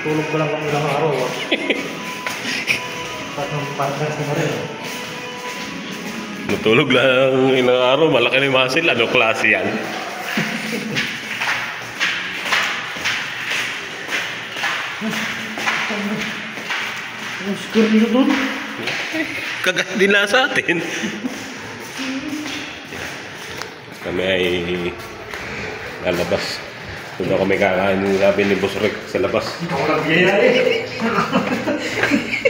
Tulog ko lang kami ilang araw. Patang partner ko na rin. Natulog lang ilang araw, malaki na yung muscle. Ano klase yan? Ang score nyo doon? Kagat din lang sa atin. Kami ay lalabas. Kung ako may kakain yung sabi ni Boss Rick sa labas. Ikaw lang biyaya eh.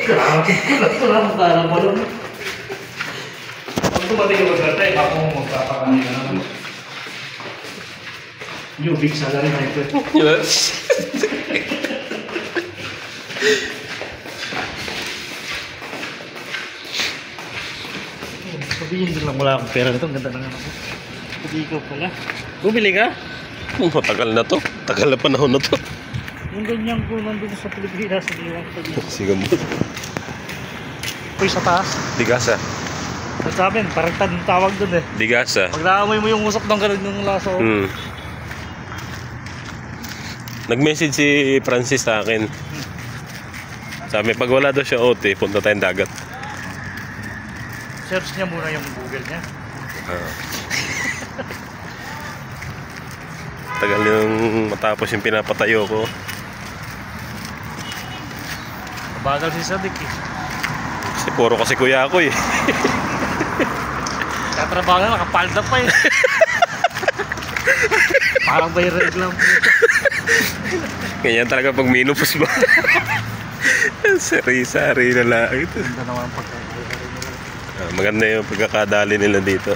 Grabe ko lang parang mo lang. Pag tumating yung magkatay, ako magpapakain ka naman. Yung big salary na ito. Yes. Sabihin din lang wala akong pera nito. Ang ganda na nga ako. Sabi ikaw pala. Bumili ka? Matagal na to. Tagal na panahon na to. Yung ganyan ko nandun sa Pilipinas. Sige mo. Uy, sa taas. Digasa. Sa amin, parang tawag dun eh. Digasa. Pag naamoy mo yung usok ng ganun ng laso. Nag-message si Francis sa akin. Sabi, pag wala daw siya OT, punta tayong dagat. Search niya muna yung Google niya. Tagal yung matapos yung pinapatayo ko. Mabagal si Sadik eh. Kasi puro kasi kuya ako eh. Katrabaho na, nakapalda pa eh. Parang may reglam po. Ganyan talaga pag minupos ba? Sari-sari na lang ito. Ganda naman pagkakas. Maganda yung pagkakadali nila dito.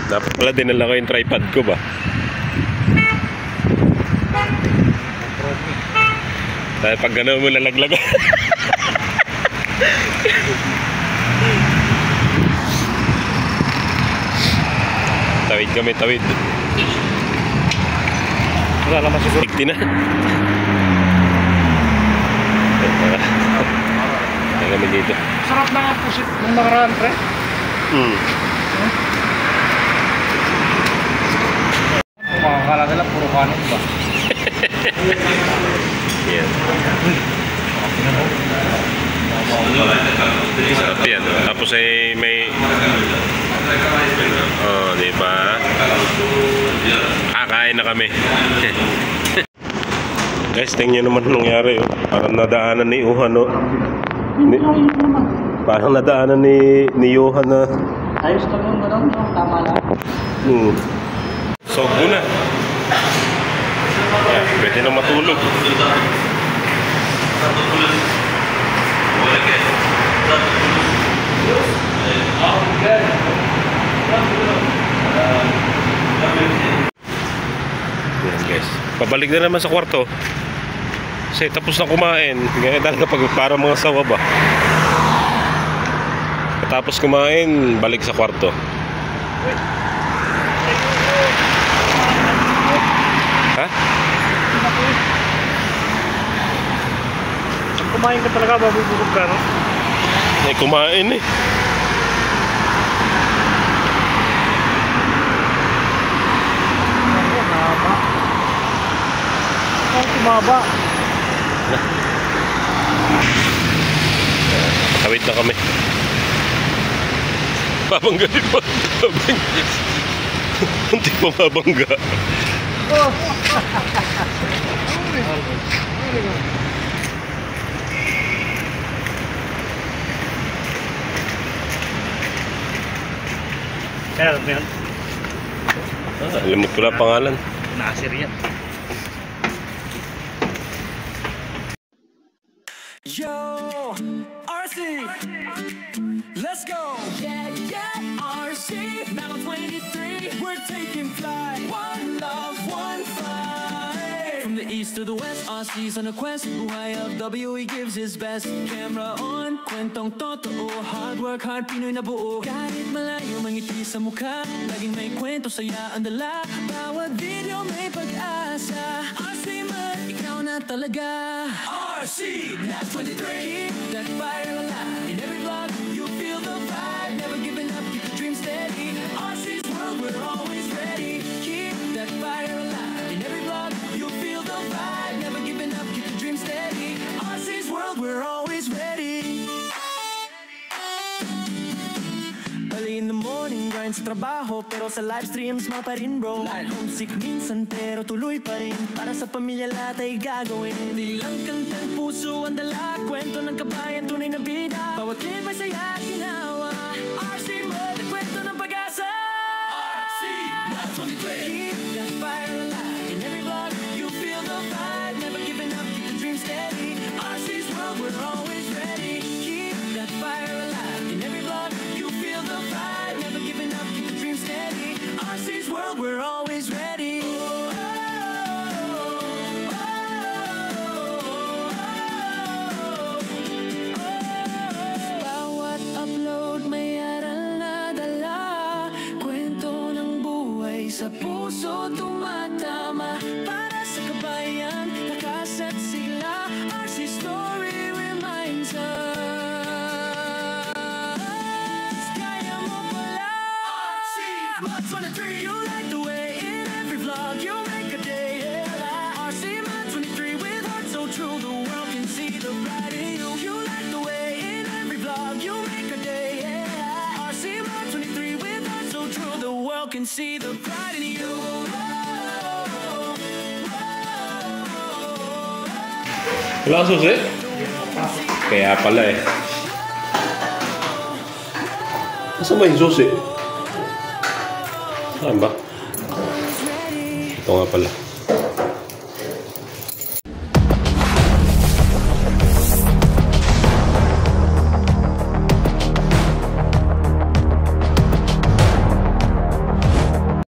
Dapat pala dinala ko yung tripod ko ba? Dahil pag gano'n mo nalaglag. Tawid kami, tawid. Wala naman siguro. Tigti na. Ayan kami dito. Sarap na nga po nung nakaraan, pre. Makakala nila, puro kanin ba? Yan. Sarap yan. Tapos ay may... Oh, diba? Kakain na kami. Guys, tingnan naman nangyari. Oh. Parang nadaanan ni Johan. Oh. Parang nadaanan ni Johan na... Ayos ka nung gano'n, tama lang. Sogo na. Yeah, pwede na matulog. Yan guys. Pabalik na naman sa kwarto. Kasi tapos na kumain. Ganyan talaga pag para mga sawa ba. Tapos kumain, balik sa kwarto. Ha? Pag kumain ka talaga, babubulog ka, no? Eh, kumain eh. Ako, mahaba. Ako, tumaba. Tawid na kami. Babangga din pa. Hindi pa mabangga. Oh! Kaya alam mo yan? Alimot ko lang pangalan. Nasir yan. Yo, RC, let's go. Yeah, yeah, RC, now 23, we're taking flight. One love, one fight. From the east to the west, RC's on a quest. Buhay FW, he gives his best. Camera on, kwentong totoo. Hard work, hard Pinoy na buo. Kahit malayo, mangiti sa mukha. Laging may kwento, saya ang dala. Bawat video may pag-asa. RC man, ikaw na talaga. RC, that's 23. Keep that fire alive. In every vlog, you feel the vibe. grind sa trabaho, pero sa live streams mo pa rin bro. Homesick minsan pero tuloy pa rin, para sa pamilya lahat ay gagawin. Di lang kantang puso ang dala, kwento ng kabayan, tunay na bida. Bawat clip ay saya at ginawa. RC mo, kwento ng pag-asa. RC 123. Keep that fire alive in every vlog. You feel the vibe, never giving up, keep the dream steady. RC's world, we're always ready. Keep that fire alive in every vlog. You feel the vibe, never giving up, keep the dream steady. RC's world, we're always ready. Bawat upload may aral na dala, kwento ng buhay sa puso tumatama. Para sa kabayan, lakas at sigla, RC story reminds us. Kaya mo pala, RC 123. You like the way in every vlog you make a day. Yeah. RC 123 with heart so true, the world can see the pride in you. You like the way in every vlog you make a day. Yeah. RC 123 with heart so true, the world can see the pride in you. Wala kang susi? Kaya pala eh. Nasaan ba yung susi? Saan ba? Ito nga pala.